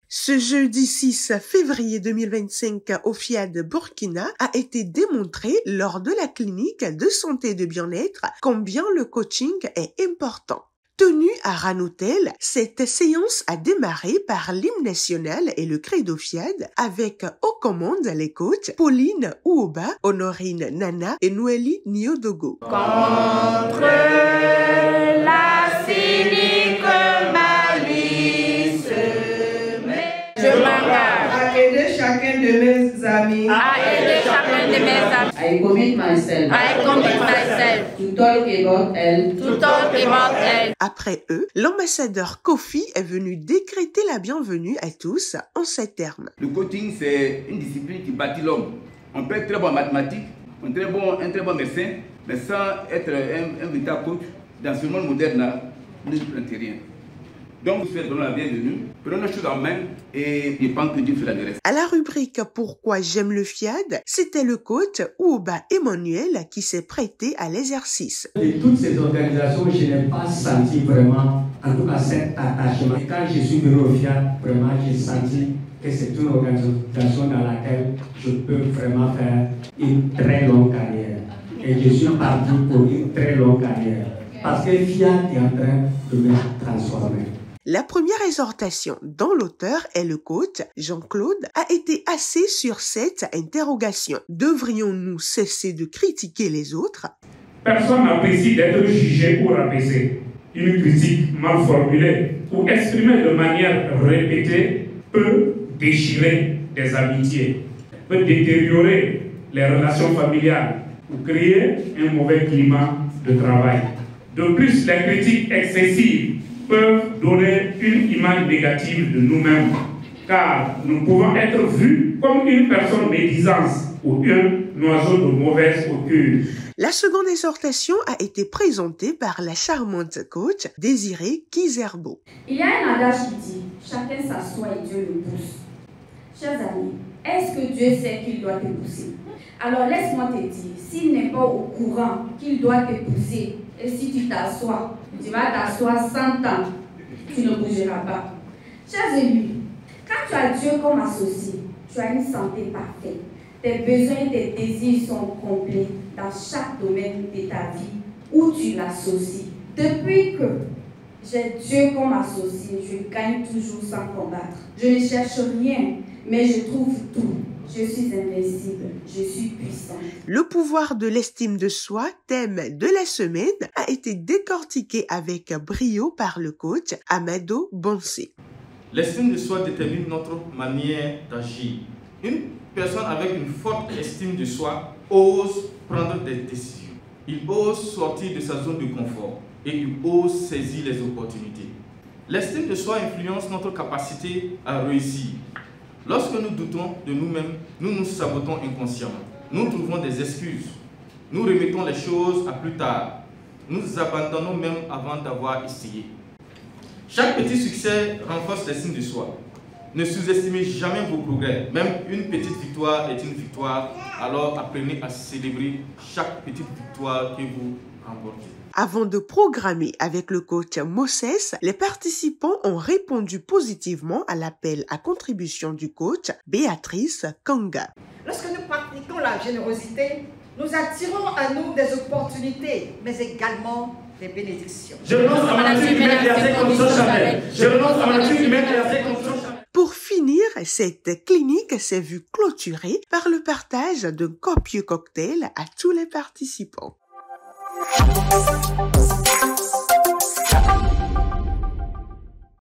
Ce jeudi 6 février 2025 au FIAD Burkina a été démontré lors de la clinique de santé et de bien-être combien le coaching est important. Tenue à Ranoutel, cette séance a démarré par l'hymne national et le credo FIAD avec aux commandes les coachs Pauline Ouoba, Honorine Nana et Noélie Niodogo. Contre la cynique malice, je m'engage à aider chacun de mes amis, I commit myself to talk about health. Après eux, l'ambassadeur Kofi est venu décréter la bienvenue à tous en ces termes. Le coaching, c'est une discipline qui bâtit l'homme. On peut être très bon en mathématiques, un très bon médecin, mais sans être un véritable coach, dans ce monde moderne-là, nous ne plantons rien. Donc, vous souhaitons la bienvenue, prenons les choses en main et je pense que Dieu fera le reste. À la rubrique Pourquoi j'aime le FIAD, c'était le coach Ouoba Emmanuel qui s'est prêté à l'exercice. De toutes ces organisations, je n'ai pas senti vraiment, en tout cas, cet attachement. Et quand je suis venu au FIAD, vraiment, j'ai senti que c'est une organisation dans laquelle je peux vraiment faire une très longue carrière. Et je suis parti pour une très longue carrière. Parce que FIAD est en train de me transformer. La première exhortation dont l'auteur est le coach Jean-Claude a été axée sur cette interrogation. Devrions-nous cesser de critiquer les autres? Personne n'apprécie d'être jugé ou rabaissé. Une critique mal formulée ou exprimée de manière répétée peut déchirer des amitiés, peut détériorer les relations familiales ou créer un mauvais climat de travail. De plus, les critiques excessives peuvent donner une image négative de nous-mêmes, car nous pouvons être vus comme une personne médisante ou un oiseau de mauvaise augure. La seconde exhortation a été présentée par la charmante coach Désirée Kizerbo. Il y a un adage qui dit « Chacun s'assoit et Dieu le pousse ». Chers amis, est-ce que Dieu sait qu'il doit te pousser? Alors laisse-moi te dire, s'il n'est pas au courant qu'il doit te pousser, et si tu t'assois, tu vas t'asseoir 100 ans, tu ne bougeras pas. Chers élus, quand tu as Dieu comme associé, tu as une santé parfaite. Tes besoins et tes désirs sont complets dans chaque domaine de ta vie où tu l'associes. Depuis que j'ai Dieu comme associé, je gagne toujours sans combattre. Je ne cherche rien, mais je trouve tout. Je suis invincible, je suis puissant. Le pouvoir de l'estime de soi, thème de la semaine, a été décortiqué avec brio par le coach Amado Bonsé. L'estime de soi détermine notre manière d'agir. Une personne avec une forte estime de soi ose prendre des décisions. Il ose sortir de sa zone de confort et il ose saisir les opportunités. L'estime de soi influence notre capacité à réussir. Lorsque nous doutons de nous-mêmes, nous nous sabotons inconsciemment. Nous trouvons des excuses. Nous remettons les choses à plus tard. Nous abandonnons même avant d'avoir essayé. Chaque petit succès renforce l'estime de soi. Ne sous-estimez jamais vos progrès. Même une petite victoire est une victoire. Alors apprenez à célébrer chaque petite victoire que vous remportez. Avant de programmer avec le coach Moses, les participants ont répondu positivement à l'appel à contribution du coach Béatrice Kanga. Lorsque nous pratiquons la générosité, nous attirons à nous des opportunités, mais également des bénédictions. Je renonce à ma nature humaine et à ses conditions charnelles. Je renonce à ma nature humaine et à ses conditions charnelles. Pour finir, cette clinique s'est vue clôturée par le partage d'un copieux cocktail à tous les participants.